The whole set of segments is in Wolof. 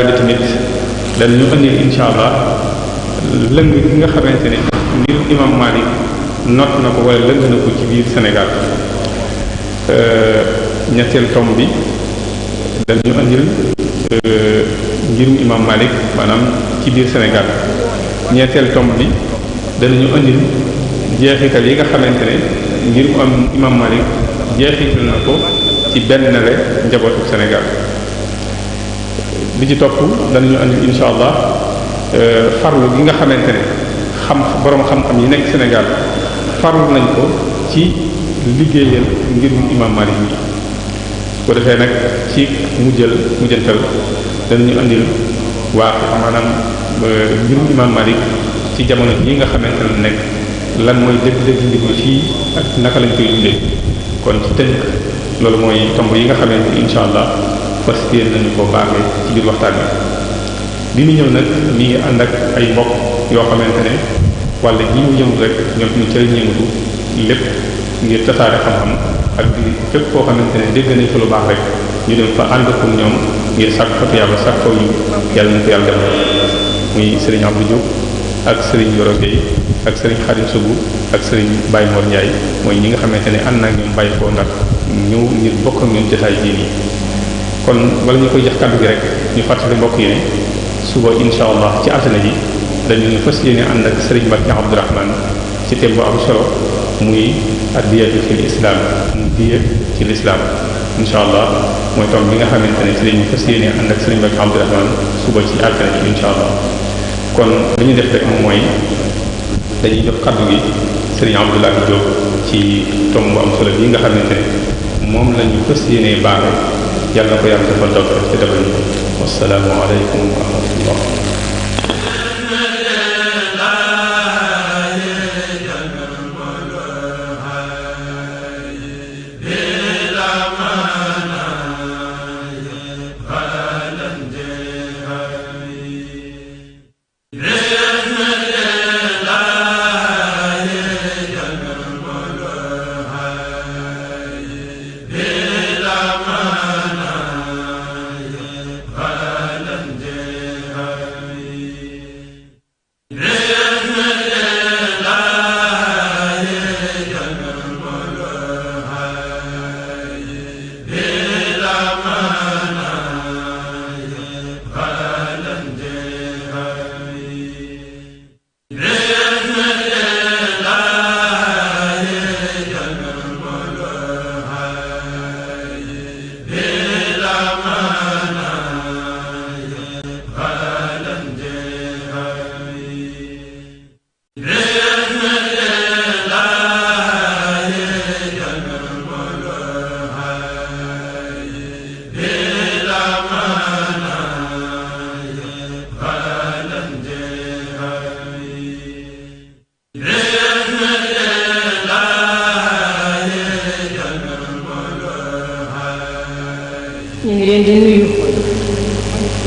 bi tamit dañu indi insha allah lëng gi nga xamante ne ngir imam Malik not na ko wala lëng na ko ci biir Sénégal ñetteel tomb bi dañu andil ngirum imam Malik maanaam ci biir Sénégal ñetteel tomb bi danañu andil jeexital yi nga xamante ne ngirum am imam Malik jeexital na ko ci benn le njabootu Sénégal bi ci topp danañu andil insha allah farlu gi nga xamante ne boroom xam-xam yi nekk Sénégal farlu nañ ko ci liggéeyal ngirum imam Malik yi ko defee nag ci mujjantal danañu andil waa maanaam ngirum imam Malik ci jamono yi nga xamante ne nekk lan mooy dëgg-dëgg mbir mi fii ak naka lañ koy dundee kon ci tënk loolu mooy tomb yi nga xamante ni insha allah fas yéene nañu ko baaxee ci biir waxtaan bi ñu ñëw nag mi ngi ànd ak ay mbokk yoo xamante ne wala ñi ñu yëngu rek ñoom ñu cëriñ yëngatu lépp ngir tasaare xam-xam ak di képp koo xamante ne dégg nañ fa lu baax rek ñu dem fa ànd ak ñoom ngir sàkk fa tuyaaba sàkk fa yu yàlla na ko yàlla defal muy Serigne Abdou Diop ak Serigne Yoro Gueye ak Serigne Khadim Sougou ak Serigne Baye Mor Ndiaye mooy ñi nga xamante ne ànd naa ñoom bàyyi koo ndax ñëw ngir bokk ak ñun jotaay bii nii kon wala ñu koy jox kàddu gi rek ñu fàttali mbokk yi ne suba insha allah ci altine ji dañu fas yéene ànd ak Serigne Mbacké Abdourahmane ci thème bu am solo muy addiyatu fil islam mu diye ci l'islam insha allah mooy tomb bi nga xamante ne ci lañu fas yéene ànd ak Serigne Mbacké Abdourahmane suba ci altine ji insha allah kon li ñu def rek moom mooy dañuy jox kaddu gi Serigne Abdoulaye Diop ci tomb bu am solo bi nga xamante ne moom lañu fas yéene baaxe yàlla na ko yàlla defal taw te defal ñu ko wassalaamu aleykum wa rahmatullah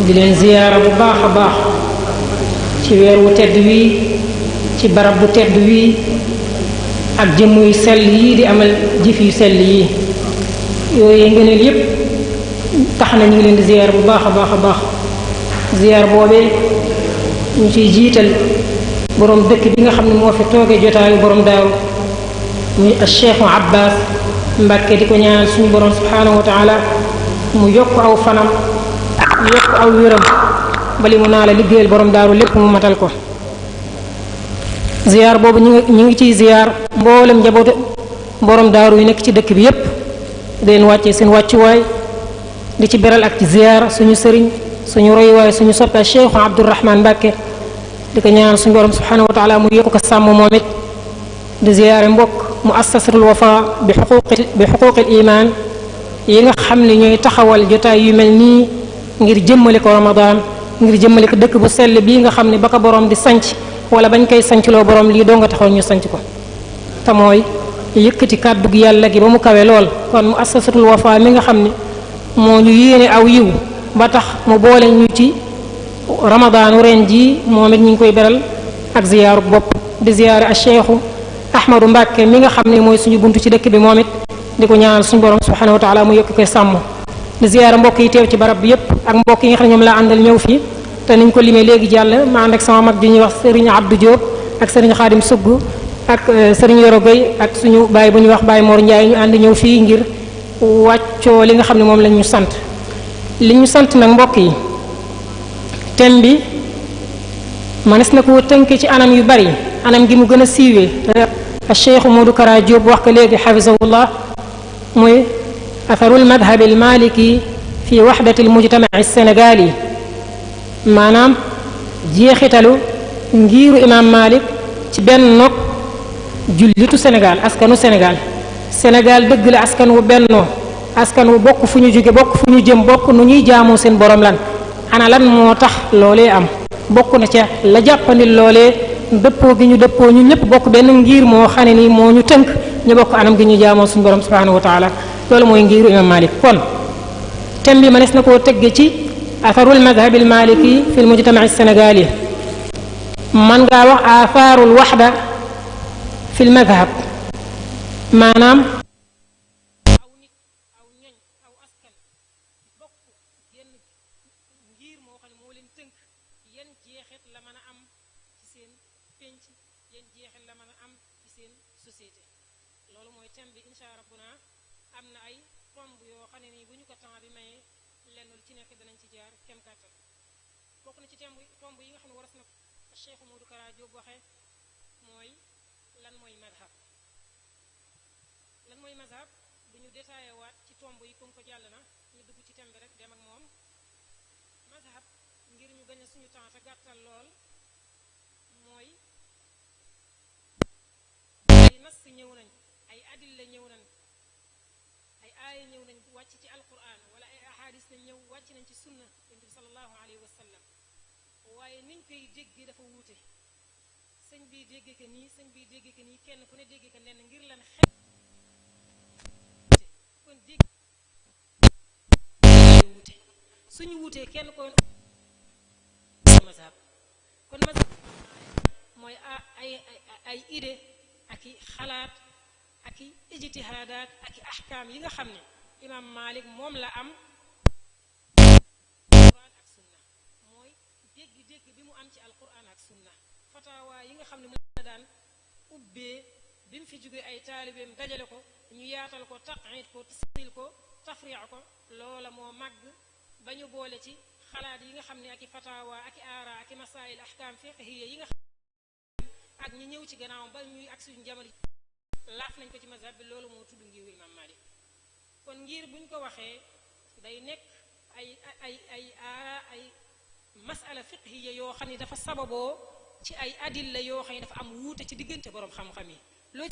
di leen ziyaara bu baax a baax ci weer wu tedd wii ci barab bu tedd wii ak jëmm yu sell yii di amal jëf yu sell yii yooyu ngëneel yépp tax na ñu ngi leen di ziyaar bu baax a baax a baax ziyaar boobee ñu ciy jiital boroom dëkk bi nga xam ne moo fi toogee jotaayu boroom daaru muy Cheikhu Abbas Mbàkke di ko ñaan suñu boroom subhaanahu wa taala mu yokk aw fanam yokk aw wéram bali mu naa la liggéeyal borom daaru lépp mu matal ko ziyaar boobu ñu ngi ciy ziyaar mboolem njabootu borom daaru yi nekk ci dëkk bi yépp di leen wàccee seen wàccuwaay di ci beral ak ci ziyaar suñu sëriñ suñu royuwaay suñu soppe Cheikh Abdourahmane Mbàkke di ko ñaan suñu borom subhanahu wa taala mu yokk ko sàmm moom it di ziyaare mbokk mu assasatul wafa bi xuquqil iman yi nga xam ne ñooy taxawal jotaay yu mel nii ngir jëmmale ko Ramadan ngir jëmmale ko dëkk bu sell bii nga xam ne ba ko borom di sanc wala bañ koy sancloo borom lii doo nga taxoon ñu sanc ko te mooy yëkkati kàddu gi yàlla gi ba mu kawe lool kon mu assasatul wafa mi nga xam ne moo ñu yéene aw yiw ba tax mu boole ñu ci Ramadan ren ji moom it ñu ngi koy beral ak ziyaaru bopp di ziyaare a Cheikhu Ahmadou Mbàkke mi nga xam ne mooy suñu buntu ci dëkk bi moom it di ko ñaanal suñu borom subhanahu wa taala mu yokk koy sàmm di ziyaara mbokk yi teew ci barab bi yépp ak mbokk yi nga xam ne ñoom laa àndal ñëw fii te niñ ko limee léegi jàll ma ànd ak sama mag ji ñuy wax Serigne Abdou Diop ak Serigne Khadim Sugg ak Serigne Yoro Gueye ak suñu baay bu ñuy wax Baye Mor Ndiaye ñu ànd ñëw fii ngir wàccoo li nga xam ne moom lañ ñu sant li ñu sant nag mbokk yi thème bi manes na ko tënk ci anam yu bari anam gi mu gën a siiwee Cheikh Modou Kara Diop wax ko léegi xafisahullah muy atharul madhabi al maliki fi waxdati al mujtama al sénégali maanaam jeexitalu ngiiru imam Malik ci benn nok jullitu Sénégal askanu Sénégal dëgg la askan wu bennoo askan wu bokk fu ñu jóge bokk fu ñu jëm bokk nu ñuy jaamoo seen borom lan ana lan moo tax loolee am bokk na ca la jàppandil loolee dëppoo gi ñu dëppoo ñu ñëpp bokk benn ngir moo xam ne nii moo ñu tënk ñu bokk anam gi ñu jaamoo suñu borom subhanahu wa taala loolu mooy ngiru imam Malik kon thème bi mënees na koo tegge ci atharul madhab al maliki fi al mujtama al sénégali man ngaa wax atharul waxda fi al madhab maanaam aw nit aw ñoñ aw askan bokk yenn ngir moo xam ne moo leen tënk yenn jeexit la mën a am ci seen pénc yenn jeexit la mën a am ci seen société loolu mooy thème bi insha rabbuna am na ay tomb yoo xam ne nii bu ñu ko temps bi mayee lenn lu ci nekk danañ ci jaar kem kàttan bokk na ci tomb yi nga xam ne waras na Cheikh Modou Kara Diop waxee mooy lan mooy madhab bu ñu détaillé waat ci tomb yi comme ko jàll na ñu dugg ci thème bi rek dem ak moom madhab ngir ñu bañ a suñu temps te gàttal lool mooy ay nas ñëw nañ ay adilla ñëw nañ ay aaya ñëw nañ wàcc ci alquran wala ay ahadis nañ ñëw wàcc nañ ci sunna yonent bi sallallahu alayhi wa sallam waaye niñ koy déggee dafa wuute sëñ bii déggee ko nii sëñ bii déggee ko nii kenn ku ne déggee ko nenn ngir lan xel kon dégg wuute suñu wuutee kenn ko mazhab kon mazhab mooy ay idée ak i xalaat ak i ijtihaadaat ak i ahkaam yi nga xam ne imam Malik moom la am alquran ak sunna mooy dégg-dégg bi mu am ci alquran ak sunna fatawa yi nga xam ne moom la daan ubbee bi mu fi jógee ay taalibeem dajale ko ñu yaatal ko taqid ko tasil ko tafriya ko loola moo màgg ba ñu boole ci xalaat yi nga xam ne ak i fatawa ak i aara ak i masail ahkam fiqhiya yi nga xam ak ñi ñëw ci gannaawam ba ñuy ak suñu jamono laaf nañ ko ci mazhab bi loolu moo tudd ngiru imam Malik kon ngir buñ ko waxee day nekk ay aara ay masala fiqhiya yoo xam ne dafa sababoo ci ay adilla yoo xam ne dafa am wuute ci diggante borom xam-xam yi loo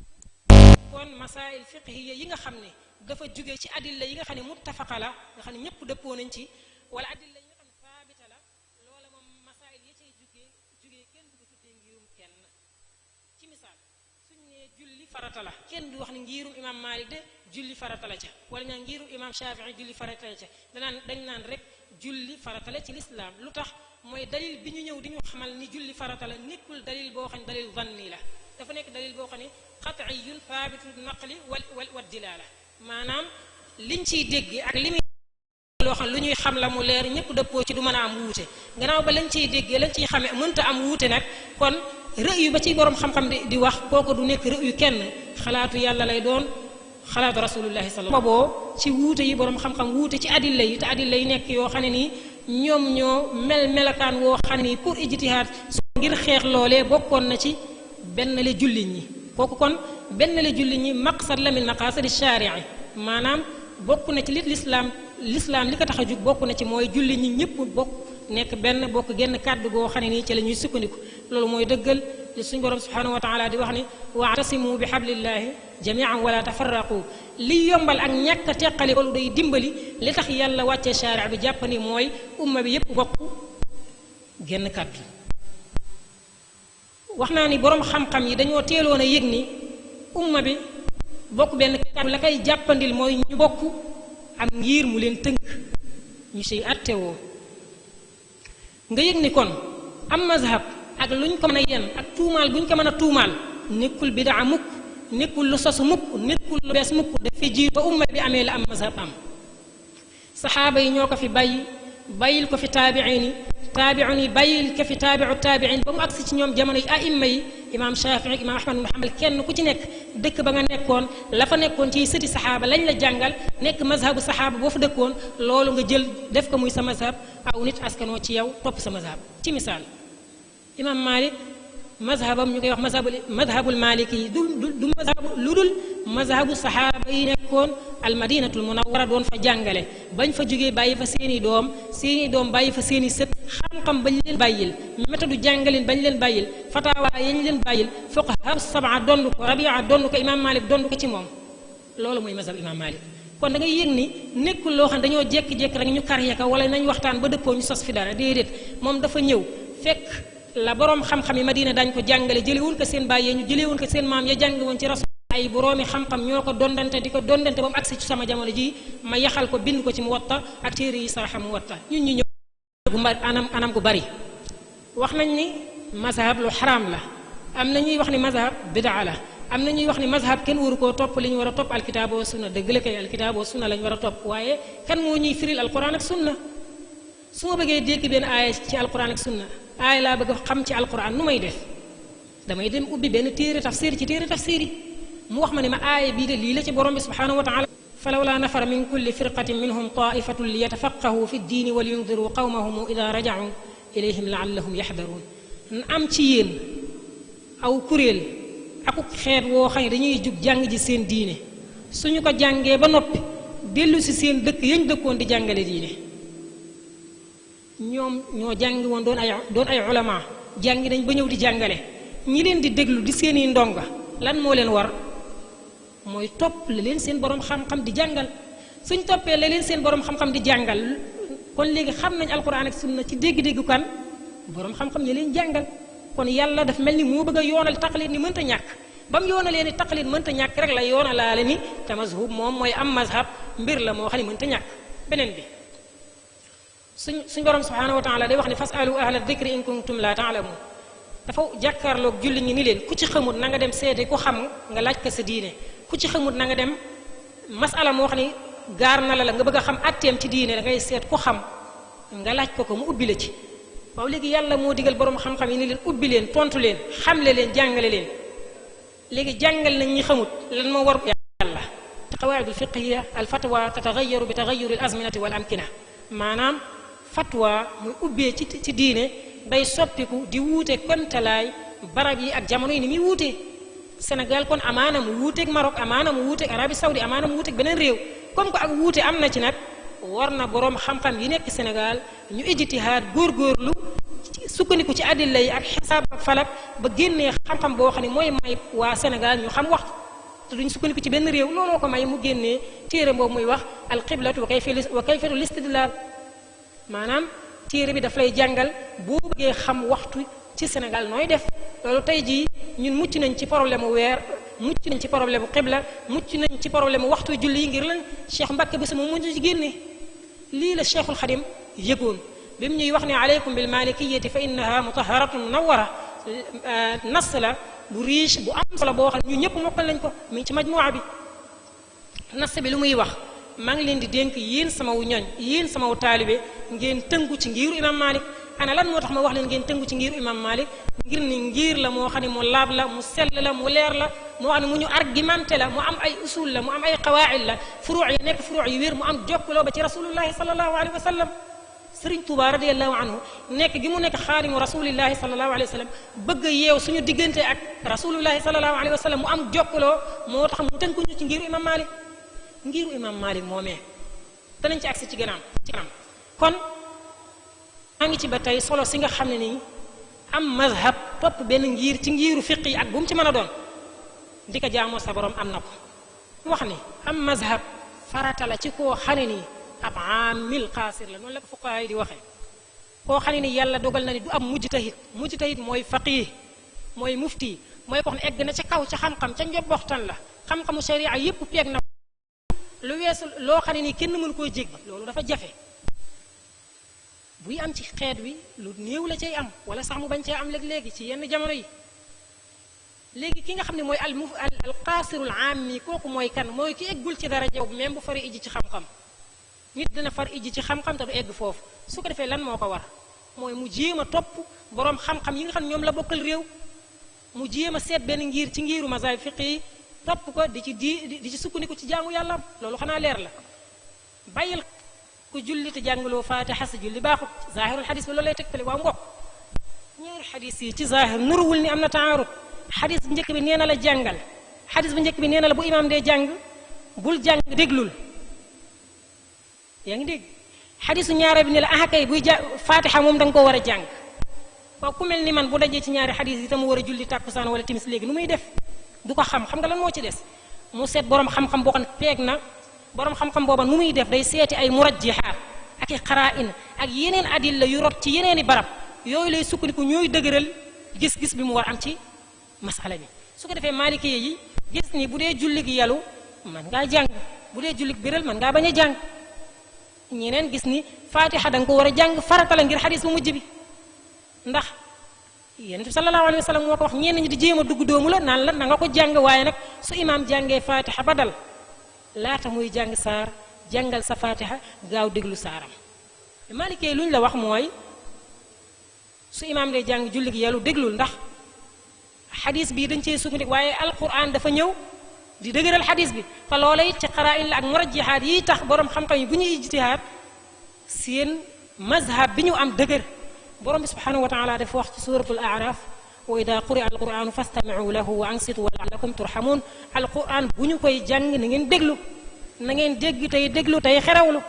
kon masail fiqhiya yi nga xam ne dafa jóge ci adilla yi nga xam ne muttafaqa la nga xam ne ñëpp dëppoo nañ ci wala adilla yi nga xam ne saabita la loola moom masail ya cay jógee kenn du ko tuddee ngirum kenn ci misaal suñu nee julli farata la kenn du wax ne ngirum imam Malik de julli farata la ca wala ñaa ngirum imam Shafii julli farata la ca dañ naan rek julli farata la ci lislaam lu tax mooy dalil bi ñu ñëw di ñu xamal ni julli farata la nekkul dalil boo xam ne dalil vanni la dafa nekk dalil boo xam ne qat'iyun thaabitul naqli wal dilaala maanaam liñ ciy dégg ak li muy loo xam lu ñuy xam la mu leer ñëpp dëppoo ci du mën a am wuute gannaaw ba lañ ciy déggee lañ ciy xamee mënta am wuute nag kon rëyu ba ci borom xam-xam di wax kooku du nekk rëyu kenn xalaatu yàlla lay doon xalaatu rasulullahi sallallahu alayhi wa sallam ci wuute yi borom xam-xam wuute ci adilla yi te adilla yi nekk yoo xam ne nii ñoom ñoo melakaan woo xam ne nii pour ijtihaad ngir xeex loolee bokkoon na ci benn la jullit ñi kooku kon benn la jullit ñi maqsad la min maqasadi sharii maanaam bokk na ci lislaam li ko tax a jug bokk na ci mooy jullit ñi ñëpp bokk nekk benn bokk genn kàddu goo xam ne nii ci la ñuy sukkandiku loolu mooy dëggal li suñu borom subhanahu wa taala di wax ni wa'tasimu bi hablillahi jami'an wala tafarraqu li yombal ak ñàkk a teqali loolu day dimbali li tax yàlla wàccee sharia bi jàpp ni mooy umma bi yépp bokk genn kàddu wax naa ni borom xam-xam yi dañoo teeloon a yëg ni umma bi bokk benn kàddu la koy jàppandil mooy ñu bokk am ngir mu leen tënk ñu siy attewoo nga yëg ni kon am mazhab ak luñ ko mën a yenn ak tuumaal buñ ko mën a tuumaal nekkul bidaa mukk nekkul lu sosu mukk nekkul lu bees mukk dafay jiitu ba umma bi amee la am mazhab am saxaaba yi ñoo ko fi bàyyil ko fi taabiin yi bàyyil ko fi taabiu taabiin ba mu agsi ci ñoom jamono yi aimma yi imaam Shafii imaam Ahmad ibn Hanbal kenn ku ci nekk dëkk ba nga nekkoon la fa nekkoon ci sëti saxaaba lañ la jàngal nekk mazhabu saxaaba boo fa dëkkoon loolu nga jël def ko muy sa mazhab aw nit askanoo ci yow topp sa mazhab ci misaal imaam Malik mazhabam ñu koy wax mazhabul maliki yi du mazhabu lu dul mazhabu saxaaba yi nekkoon almadinatul munawwara doon fa jàngale bañ fa jógee bàyyi fa seeni doom bàyyi fa seeni sët xam-xam bañ leen bàyyil méthode jàngalin bañ leen bàyyil fatawa yañ leen bàyyil fuqaha sab'a donn ko rabia donn ko imaam Malik donn ko ci moom loolu mooy mazhab imaam Malik kon da ngay yëg ni nekkul loo xam ne dañoo jékki-jékki rek ñu karye ka wala nañ waxtaan ba dëppoo ñu sos fi dara déedéet moom dafa ñëw fekk la boroom xam-xam yi Madina dañ ko jàngale jëlewul ko seen bàyyee ñu jëlewul ko seen maam ya jàng woon ci rasul ay boroomi xam-xam ñoo ko dondante di ko dondante ba mu agsi ci sama jamono ji ma yaxal ko bind ko ci Muwatta ak téere yi sarxa Muwatta ñun ñu ñëw gu mbar anam gu bari wax nañ ni mazhab lu xaraam la am na ñuy wax ni mazhab bidaa la am na ñuy wax ni mazhab kenn waru koo topp li ñu war a topp alkitaab wa sunna dëgg la kay alkitaab wa sunna lañ war a topp waaye kan moo ñuy firil alquran ak sunna su ma bëggee dégg benn aaya ci alquran ak sunna aaya laa bëgg xam ci alquran nu may def damay dem ubbi benn téere tafsir ci téere tafsir yi mu wax ma ne ma aaya bii de lii la ci borom bi subhanahu wa taala falawla nafara min kulli firqatin minhum taifatun li yatafaqahu fi ddini wa liyundiru qawmahum ida raja'u ilayhim laallahum yaxdaruun am ci yéen aw kuréel akuk xeet woo xam ne dañuy jug jàng ji seen diine suñu ko jàngee ba noppi dellu si seen dëkk yañ dëkkoon di jàngale diine ñoom ñoo jàngi woon doon ay ulama jàngi nañ ba ñëw di jàngale ñi leen di déglu di seeni ndonga lan moo leen war mooy topp la leen seen borom xam-xam di jàngal suñ toppee la leen seen borom xam-xam di jàngal kon léegi xam nañ alquran ak sunna ci dégg-déggu kan borom xam-xam ñi leen jàngal kon yàlla daf mel ni moo bëgg a yoonal taqlid ni mënta ñàkk ba mu yoonalee ni taqlid mënta ñàkk rek la yoonalaale ni te mazhub moom mooy am mazhab mbir la moo xam ne mënta ñàkk beneen bi suñ borom subhanahu wa taala day wax ni fasalu ahla dikri in kuntum la taalamun dafa jàkkaarloog julli ñi ni leen ku ci xamut na nga dem seede ku xam nga laaj ko sa diine ku ci xamut na nga dem masala moo xam ni gaar na la nga bëgg a xam atteem ci diine da ngay seet ku xam nga laaj ko mu ubbi la ci waaw léegi yàlla moo digal borom xam-xam yi ni leen ubbi leen tontu leen xamle leen jàngale leen léegi jàngal nañ ñi xamut lan moo war yàlla qawaidul fiqhiya al fatwa tatagayaru bi tagayuri al azminati wal amkina maanaam fatwa muy ubbee ci diine day soppiku di wuute kontalaay barab yi ak jamono yi ni muy wuutee Sénégal kon amaana mu wuuteeg Maroc amaana mu wuuteeg Arabie Saoudi amaana mu wuuteeg beneen réew comme que ak wuute am na ci nag war na boroom xam-xam yi nekk Sénégal ñu ijtihaad góorgóorlu sukkandiku ci adilla yi ak xisaab ak falak ba génnee xam-xam boo xam ne mooy may waa Sénégal ñu xam waxtu te duñ sukkandiku ci benn réew looloo ko may mu génnee téere boobu muy wax alqiblatu wa kayfatu listidlal maanaam téere bi daf lay jàngal boo bëggee xam waxtu ci Sénégal nooy def loolu tey jii ñun mucc nañ ci problème weer mucc nañ ci problème xibla mucc nañ ci problème waxtu julli yi ngir lan Cheikh Mbacke bi sama mujj ci génne lii la Cheikhul Xadim yëgoon bi mu ñuy wax ne aleykum bil malikiyati fa innaha mutaharatun munawwara nas la bu riche bu am solo boo xam ne ñu ñëpp mokkal lañ ko mi ci majmuwa bi nas bi lu muy wax maa ngi leen di dénk yéen sama wu ñoñ yéen sama wu taalibe ngeen tënku ci ngiiru imam Malik ana lan moo tax ma wax leen ngeen tënku ci ngiiru imam Malik ngir ni ngir la moo xam ne mu laab la mu sell la mu leer la moo xam ne mu ñu argumenté la mu am ay usul la mu am ay qawaid la furuu yi nekk furuu yu wér mu am jokkaloo ba ci rasulullahi sallallahu alayhi wa sallam Sëriñ Tuuba radiallahu anhu nekk gi mu nekk xaadimu rasulillahi sallallahu alayhi wa sallam bëgg a yeew suñu diggante ak rasulullahi sallallahu alayhi wa sallam mu am jokkaloo moo tax mu tënkuñu ci ngiiru imam Malik ngiru imam Malik moomee danañ ci agsi ci gannaaw kon maa ngi ci ba tey solo si nga xam ne nii am mazhab topp benn ngir ci ngiru fiq yi ak bu mu ci mën a doon di ko jaamoo sa borom am na ko wax ni am mazhab farata la ci koo xam ne nii ab amil xaasir la noonu la ko fuqahaa yi di waxee koo xam ne ni yàlla dogal na ni du am mujtahid mooy faqih mooy mufti mooy ko xam ne egg na ca kaw ca xam-xam ca njobboxtan la xam-xamu sharia yépp peeg na lu weesu loo xam ne nii kenn mënu koo jéggi loolu dafa jafe buy am ci xeet wi lu néew la cay am wala sax mu bañ cee am léegi ci yenn jamono yi léegi ki nga xam ne mooy al qaasirul aam mi kooku mooy kan mooy ki eggul ci dara jaw même bu fari iji ci xam-xam nit dina far ijji ci xam-xam te du egg foofu su ko defee lan moo ko war mooy mu jéem a topp boroom xam-xam yi nga xam ne ñoom la bokkal réew mu jéem a seet benn ngir ci ngiru mazahib fiqh yi topp ko di ci sukkandiku ci jaamu yàlla loolu xanaa leer la bàyyil ku julli te jàngaloo faatiha sa julli baaxut zaahirul xadis bi loolu lay tegtale waaw mbokk ñaari xadis yi ci zaahir nuruwul ni am na taarud xadis bu njëkk bi nee na la jàngal xadis bu njëkk bi nee na la bu imaam dee jàng bul jàng déglul yaa ngi dégg xadisu ñaare bi ne la kay buy faatiha moom da nga koo war a jàng waaw ku mel ni man bu dajee ci ñaari xadis yi te mu war a julli tàkkusaan wala timis léegi nu muy def du ko xam nga lan moo ci des mu seet borom xam-xam boo xam ne peeg na borom xam-xam booba nu muy def day seeti ay murajjihaat ak i xaraa'in ak yeneen adilla yu rot ci yeneeni barab yooyu lay sukkandiku ñooy dëgëral gis-gis bi mu war am ci masala bi su ko defee maalikee yi gis ni bu dee julli gi yalu man ngaa jàng bu dee julli biral man ngaa bañ a jàng ñeneen gis ni faatiha da nga ko war a jàng farata la ngir xadis bu mujj bi ndax yonent bi sallallahu alayhi wa sallam moo ko wax ñenn ñi di jéem a dugg doomu la naan la na nga ko jàng waaye nag su imaam jàngee faatiha ba dal laata muy jàng saar jàngal sa faatiha gaaw déglu saaram maalikee lu ñu la wax mooy su imaam dee jàng julli gi yàllu déglul ndax xadis bi dañ cee sukkandiku waaye alquran dafa ñëw di dëgëral xadis bi te loola it ci xaraa'in la ak murajjihaat yi tax borom xam-xam yi bu ñuy ijtihaad seen mazhab bi ñu am dëgër borom bi subhanahu wa taala dafa wax ci suratul araf wa ida quri'a alquranu fastami'u lahu wa ansitu la'allakum turhamun alquran bu ñu koy jàng na ngeen déglu na ngeen dégg tey déglu tey xerewlu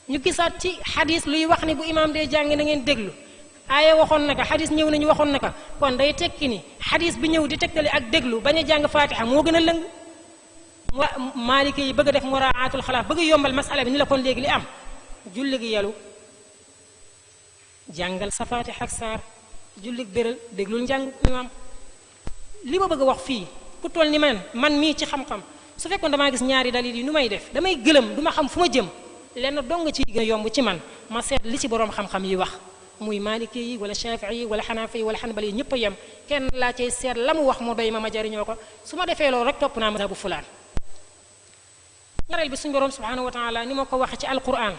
ñu gisaat ci xadis luy wax ni bu imaam dee jàng na ngeen déglu aaya waxoon naka xadis ñëw nañu waxoon naka kon day tekki ni xadis bi ñëw di tegtale ak déglu bañ a jàng faatiha moo gën a lëng maalike yi bëgg a def muraatul xalaaf bëgg a yombal masala bi ni la kon léegi li am julli gi yalu jàngal sa faatiha ak saar julli béral déglul njàng imaam li ma bëgg a wax fii ku toll ni man mii ci xam-xam su fekkoon damaa gis ñaari dalil yi nu may def damay gëlëm du ma xam fu ma jëm lenn dong ci gën a yomb ci man ma seet li ci boroom xam-xam yi wax muy maliki yi wala shafii yi wala xanafi yi wala xanbali yi ñëpp a yem kenn laa cay seet la mu wax mu doy ma jariñoo ko su ma defee loolu rek topp naa mazhabu fulaan ñaareel bi suñu boroom subhanahu wa taala ni ma ko waxe ci alquran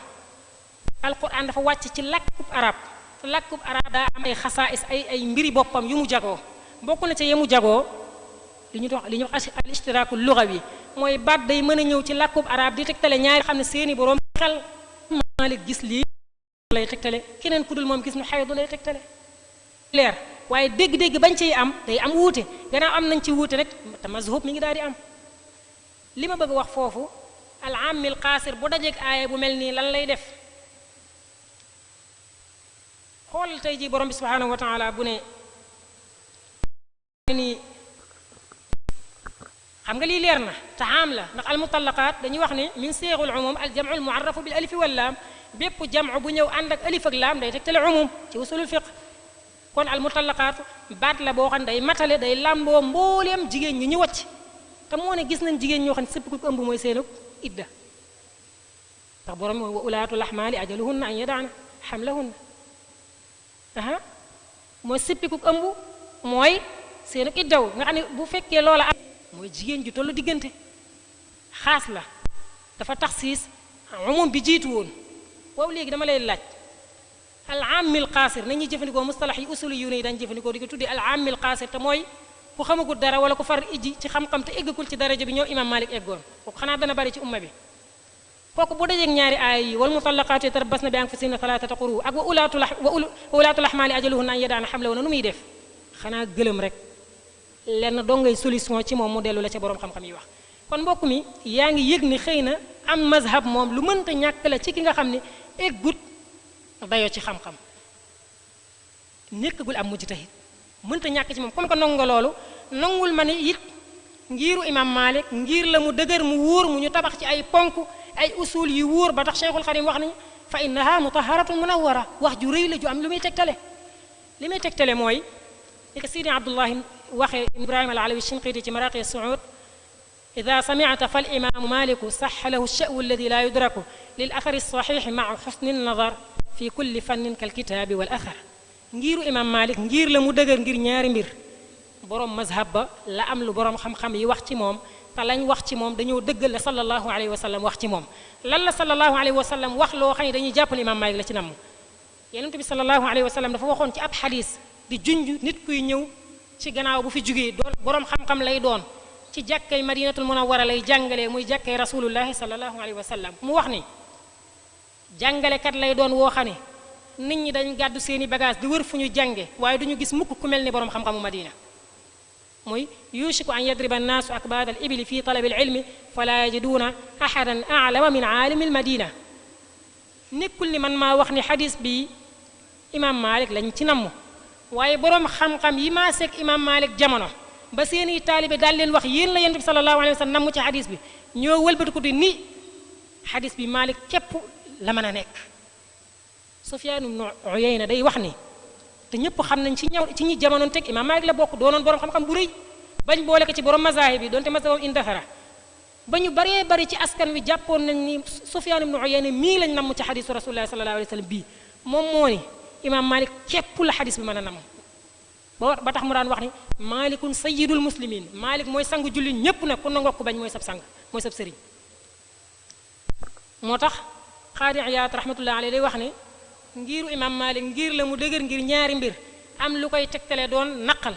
dafa wàcc ci làkkub arab te làkkub arab daa am ay xasaais ay mbiri boppam yu mu jagoo bokk na ca yemu jagoo li ñu wax al ishtiraaku lugawi mooy baat day mën a ñëw ci làkkub arab di tegtale ñaari xam ne seeni boroom xel Maalik gis lii lay tegtale keneen ku dul moom gis nu xaydu lay tegtale leer waaye dégg-dégg bañ ciy am day am wuute gannaaw am nañ ci wuute rek te mazhub mi ngi daal di am li ma bëgg wax foofu al aamil qaasir bu dajeeg aaya bu mel nii lan lay def xool tey ji borom bi subhanahu wa taala bu ne nii xam nga lii leer na te am la ndax almutallaqaat dañuy wax ne min seexul umum al jamcu al muarrafu bil alifi wal laam bépp jamcu bu ñëw ànd ak alif ak laam day tegtale umum ci usulul fiq kon almutallaqaat baat la boo xam ne day matale day làmboo mbooleem jigéen ñi ñu wacc te moo ne gis nañ jigéen ñoo xam ne sëpp ku ëmb mooy seenu idda ndax borom wa ulaatu laxmaali ajaluhunna an yadaana xamlahunna mooy sippiku ëmb mooy seenu iddaw nga xam ne bu fekkee loola am mooy jigéen ju tollu diggante xaas la dafa taxsiis umum bi jiitu woon waaw léegi dama lay laaj al aamil qaasir nañuy jëfandikoo mustalax yi usuli yu ne yi dañ jëfandikoo di ko tuddee al aamil qaasir te mooy ku xamagul dara wala ku far ijji ci xam-xam te eggagul ci daraja bi ñëw imam Malik eggoon kooku xanaa dana bari ci umma bi kooku bu dajeeg ñaari aaya yi wal mutallaqaatu yatarabbasna bi anfusihinna thalathata quru ak wa ulaatu laxmaali ajaluhunna an yadaana xamlahunna nu muy def xanaa gëlëm rek lenn doo ngay solution ci moom mu dellu la ca boroom xam-xam yi wax kon mbokk mi yaa ngi yëg ni xëy na am mazhab moom lu mënta ñàkk la ci ki nga xam ne eggut dayoo ci xam-xam nekkagul am mujtahid mënta ñàkk ci moom comme que nangu nga loolu nangul ma ni it ngiiru imam Malik ngir la mu dëgër mu wóor mu ñu tabax ci ay ponk ay usul yu wóor ba tax Cheikhul Xadim wax ni fa innaha mutaharatun munawwara wax ju rëy la ju am lu muy tegtale li muy tegtale mooy li ko Sidi Abdullahi waxee Ibrahima al-Alawi Shinqiti ci Maraqi Suud ida samicta fal imaamu Maliku saxa lahu shawu alladi laa yudraku lil athari saxiixi maa xusni nadar fi kulli fannin kal kitaabi wal athar ngiiru imam Malik ngir la mu dëgër ngir ñaari mbir borom mazhab ba la am lu borom xam-xam yi wax ci moom te lañ wax ci moom dañoo dëggal la sallallahu alayhi wa sallam wax ci moom. lan la sallallahu alayhi wa sallam wax loo xam ne dañuy jàpp ne imaam Maalik la ci namm. yonent bi sallallahu alayhi wa sallam dafa waxoon ci ab xadis di junj nit kuy ñëw ci gannaaw bu fi jugee doon boroom xam-xam lay doon ci jàkkay madinatul munawwara lay jàngalee muy jàkkay rasulullahi sallallahu alayhi wa sallam. mu wax ni jàngalekat lay doon woo xam ne nit ñi dañ gàddu seeni bagage di wër fu ñu jànge waaye duñu gis mukk ku mel ni boroom xam-xamu madina. muy yushiku an yadriba annaasu akbaad al ibli fi talabi al ilmi fala yajiduuna ahadan a'lama min aalimi al madina. nekkul ni man maa wax ni xadis bi imaam Maalik lañ ci namm waaye boroom xam-xam yi maa seeg imaam Maalik jamono ba seeni taalibe daal leen wax yéen la yonent bi sallallahu alayhi wa sallam namm ci xadis bi ñoo wëlbatiku di ni xadis bi Maalik képp la mën a nekk. Sufyaan ibnu Uyayna day wax ni te ñëpp xam nañ ci ñi jamonoon teg imaam Maalik la bokk doonoon boroom xam-xam bu rëy bañ boole ko ci boroom mazaahib bi donte mazhabam indafara ba ñu baree bari ci askan wi jàppoon nañ ni Sufyaan ibnu Uyayna mii lañ namm ci xadisu rasulullah sallallahu alayhi wa sallam bii moom moo ni imaam Maalik képp la xadis bi mën a namm ba tax mu daan wax ni maalikun sayyidul muslimin Maalik mooy sangu julli ñépp nag ku nangoo ko bañ mooy sab sang mooy sab sëriñ. moo tax Qaadi Iyaad rahmatullahi alayhi day wax ne ngiru imaam Maalik ngir la mu dëgër ngir ñaari mbir am lu koy tegtale doon naqal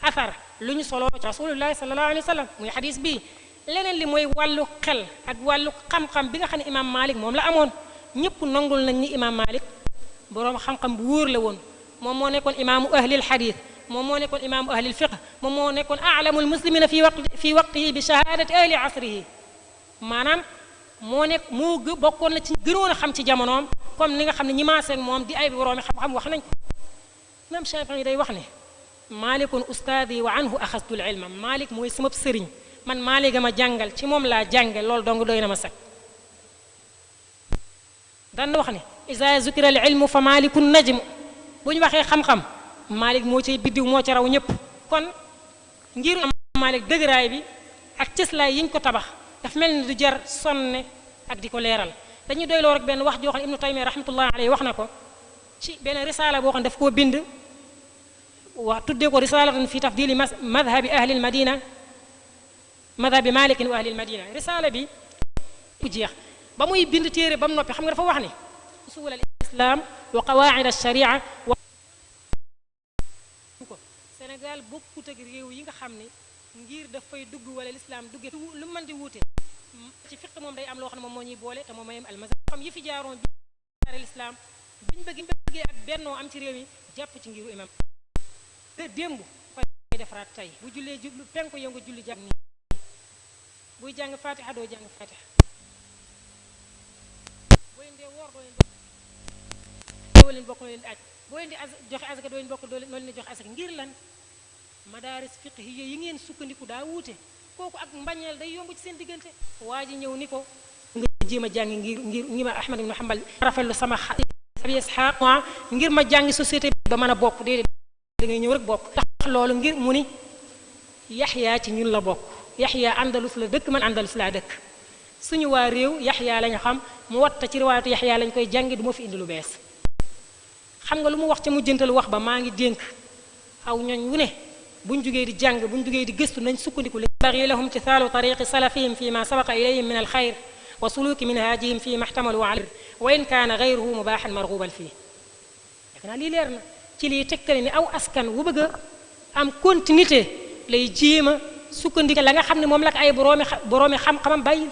athar lu ñu soloo ci rasulullahi sallallahu alayhi wa sallam muy xadis bii. leneen li mooy wàllu xel ak wàllu xam-xam bi nga xam ne imaam Maalik moom la amoon ñëpp nangul nañ ni imaam Maalik boroom xam-xam bu wóor la woon moom moo nekkoon imaamu ahlil xadiis moom moo nekkoon imaamu ahlil fiqh moom moo nekkoon a'lamul muslimina fi waqtihi bi shahaadati ahli asrihi maanaam bokkoon na ci gënoon a xam ci jamonoom comme ni nga xam ne ñi maaseeg moom di ay boroomi xam-xam wax nañ ko. imaam Shaafi'i day wax ne Maalikun ustaadi wa anhu axastul ilma Maalik mooy sama sëriñ man Maalik ma jàngal ci moom laa jànge loolu dong doy na ma sag. daan wax ne iza zukira al ilmu fa Maalikun najm bu ñu waxee xam-xam Maalik moo cay biddiw moo ca raw ñëpp. kon ngir Maalik dëgëraay bi ak cëslaay yiñ ko tabax daf mel ni du jar sonne ak di ko leeral dañuy doyloo rek benn wax joo xam ne Ibnu Taymiyya rahmatullahi alayhi wax na ko ci benn risaala boo xam ne daf koo bind wax tuddee ko risaalatun fi tafdili madhabi ahli al madina madhabi malikin wa ahli al madina risaala bi bu jeex ba muy bind téere ba mu noppi xam nga dafa wax ni usul al islam wa qawaid al sharia wa Sénégal bokkut ak réew yi nga xam ne ngir dafay dugg wala l'islam dugge lu mën di wuute ci fiq moom day am loo xam ne moom moo ñuy boole te moom mooy al mazhab xam yi fi jaaroon bi l'islam biñ bëggee ak bennoo am ci réew yi jàpp ci ngiru imam te démb koy defaraat tey bu jullee jublu penku yow nga julli jàng nii buy jàng fatiha doo jàng fatiha boo leen dee woor doo leen bokk leen aj boo leen di joxe asaka doo leen bokk doo leen joxe asaka ngir lan madaaris fiqhiyya yi ngeen sukkandiku daa wuute kooku ak mbañeel day yomb ci seen diggante waa ji ñëw ni ko nga jéem a jàng ngir ma Ahmad ibn Hanbal rafetlu sama abi Ishaq ngir ma jàngi société ba mën a bokk déedéet da ngay ñëw rek bokk tax loolu ngir mu ni Yaxya ci ñun la bokk Yaxya Andalus la dëkk man Andalus laa dëkk suñu waa réew Yaxya lañ xam mu watta ci riwaayatu Yaxya lañ koy jàngi du ma fi indi lu bees xam nga lu mu wax ca mujjantalu wax ba maa ngi dénk aw ñooñ wu ne buñ jugee di jàng buñ jugee di gëstu nañ sukkandiku li bari lahum imtithaalu tariqi salafihim fi ma sabaqa ilayhim min alxayr wa suluki minhajihim fi ma ihtamalu ala wa in kaana gayruhu mubaaxan marghuban fii def naa lii leer na ci liy tegtale ni aw askan wu bëgg a am continuité lay jéem a sukkandiku la nga xam ne moom la ko ay boroomi xam-xamam bàyyil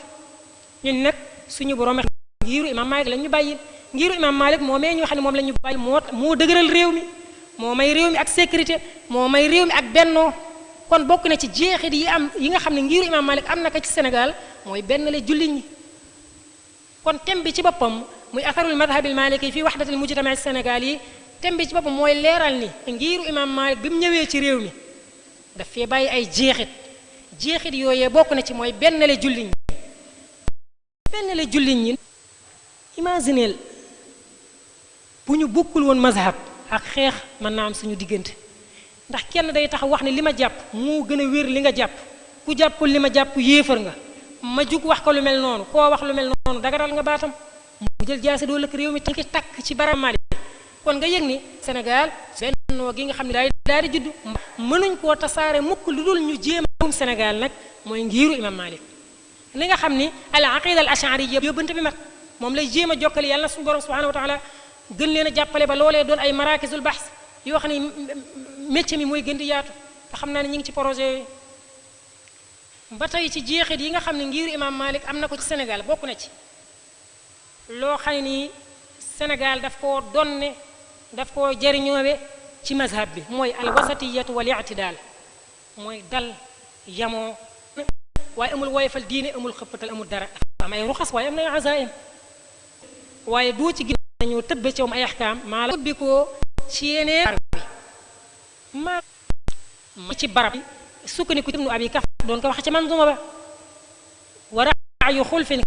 ñun nag suñu boroomi ngiru imam Maalik lañ ñu bàyyil ngiru imam Maalik moo mee ñu xam ne moom la ñu bàyyil moo dëgëral réew mi moo may réew mi ak sécurité moo may réew mi ak bennoo kon bokk na ci jeexit yi nga xam ne ngiru imam Maalik am na ko ci Sénégal mooy benn la jullit ñi kon thème bi ci boppam muy atharul madhabil maliki fii wahdatil mujtama Sénégal yi thème bi ci boppam mooy leeral ni ngiru imam Maalik bi mu ñëwee ci réew mi daf fee bàyyi ay jeexit yooyee bokk na ci mooy benn la jullit ñi imagineel bu ñu bokkul woon mazhab ak xeex mën naa am suñu diggante ndax kenn day tax wax ne li ma jàpp moo gën a wér li nga jàpp ku jàppul li ma jàpp yéefar nga ma jug wax ko lu mel noonu koo wax lu mel noonu dagaral nga baatam mu jël jaase doo lëkk réew mi tanki takk ci bara Maalik kon nga yëg ni Sénégal bennoo gi nga xam ne daal di judd mënuñ koo tasaare mukk lu dul ñu jéem réewum Sénégal nag mooy ngiiru imam Malik li nga xam ni al aqida al ash'ariyya yóbbante bi mat moom lay jéem a jokkale yàlla suñu borom subhanahu wa taala gën leen a jàppale ba loolee doon ay marakisul bahs yoo xam ne métier mi mooy gën di yaatu te xam naa ne ñu ngi ci projet yooyu ba tey ci jeexit yi nga xam ne ngiiru imam Malik am na ko ci Sénégal bokk na ci loo xam ne nii Sénégal daf koo donne daf koo jariñoowe ci mazhab bi mooy al wasatiyatu wal i'tidal mooy dal yamoo waaye amul woyefal diine amul xëppatal amul dara am ay ruxas waaye am na ay azaim waaye doo ci gis nañoo tëbbe ci moom ay ahkaam maa la ubbi ko ci yeneen ma ci barab sukkandiku ibnu abi kaf doon ko wax ci manzuma ba wa ra'yu xulfin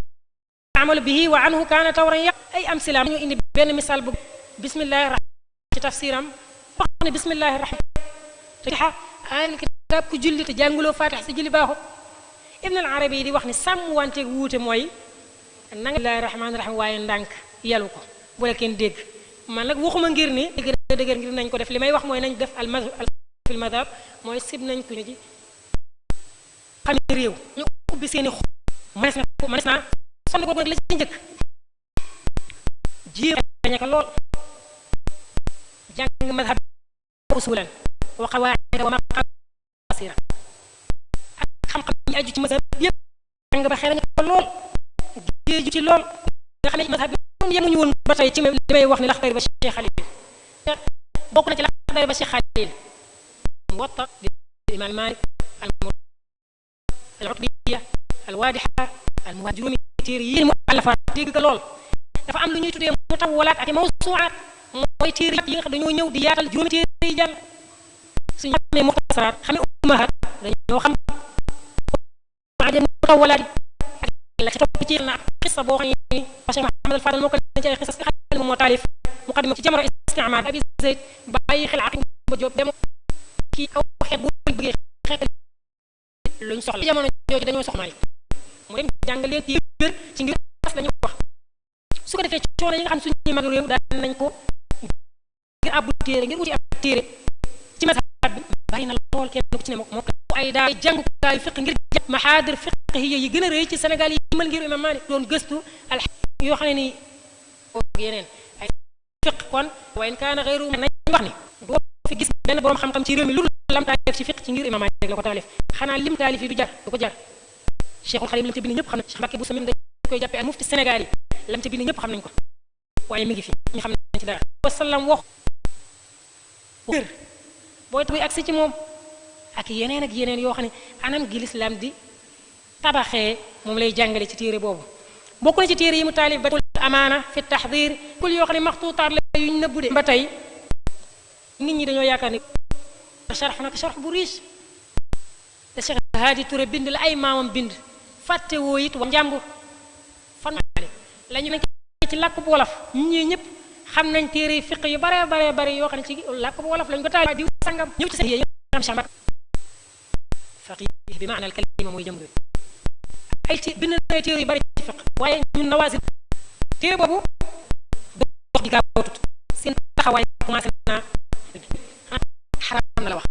amalu bihi wa anhu kaana tawran yàq ay amsila ñu indi benn misaal bu bismillahi rahmaan ci tafsiram wax ne bismillahi rahmaan te al kitab ku julli te jànguloo faatix si julli baaxut ibn al arabi yi di wax ni sàmm wanteeg wuute mooy na nga bismillahi rahmaani rahim waaye ndànk yalu ko bu la kenn dégg man nag waxuma ngir ni dëgër ngir nañ ko def li may wax mooy nañ def al fil madhab mooy sib nañ ko ji xam réew ñu ubbi seeni xol mënees na sonn ko la ci njëkk jiir dañ ko lool jàng madhab usulan wa qawaid wa maqasira ak xam-xam ñu aju ci mazhab yëpp jàng ba xereñ ko lool géeju ci lool nga xam ne mazhab bi yemuñu woon ba tey ci li may wax ni laxdari ba Cheikh Khalil bokk na ci laxdari ba Cheikh Khalil Muwatta di Imam Malik al-Utbiyya al-Wadiha al-Muwajjirumi téere yi mu'allafaat dégg ko lool dafa am lu ñuy tuddee mutawwalaat ak mawsu'aat mooy téere yi nga xam dañoo ñëw di yaatal juróomi téere yi jàll suñu xamee muxtasaraat xamee ummahaat dañoo xam dem mutawwalaat ak la ci topp ci na xissa boo xam ne Cheikh Mahamad al-Fadal moo ko ci ay xissa nga xam ne moom moo taalif muqaddima ci jamono isti'maar Abi Zayd bàyyi xel ak ba Jóob dem kii aw xeet bu bëggee xeetal luñ soxla jamono jooju dañoo soxla mu dem jàngale ci wér ci ngir as lañu wax su ko defee coono yi nga xam suñuy mag réew daan nañ ko ngir abbu téere ngir uti ab téere ci mazhab bi bari na lool kenn ku ci ne moo ay daal jàngukaayu fiq ngir jàpp mahaadir fiqhiyya yi gën a rëy ci Sénégal yi mën ngir Imam Malik doon gëstu al yoo xam ne nii yeneen ay fiq kon wa in kaana ghayru nañ wax ni doo fi gis benn borom xam-xam ci réew mi lu lam taalif ci fiq ci ngir Imam Malik la ko taalif xanaa lim taalif yi du jar du ko jar Cheikhul Khadim lam ci bind ñëpp xam ne Cheikh Mbacké Bousso dañ koy jàppee al mufti Sénégal yi lam ci bind ñëpp xam nañ ko waaye mi ngi fi ñu xam nañ ci dara wasallam wax kër booy buy agsi ci moom ak yeneen yoo xam ne anam gi lislaam di tabaxee moom lay jàngale ci téere boobu bokk na ci téere yi mu taalif ba amaana fi taxdir kul yoo xam ne maxtuutaat la yuñ nëbbu de ba tey nit ñi dañoo yaakaar ni sharx nag sharx bu riche te Cheikh Hadi Touré bind la ay maamam bind fàtte woo it wa njàmbur fan la ñu ci làkk bu wolof ñii ñëpp xam nañ téere fiq yu bare yoo xam ne ci làkk bu wolof lañ ko taal di sangam ñëw ci seen yéen xam Cheikh Mbacké faqih bi maana al kalima mooy jëm ay ci bind na téere yu bari ci fiq waaye ñun nawaasi téere boobu dox gi gaawatut seen taxawaay commencé naa xaraam na la wax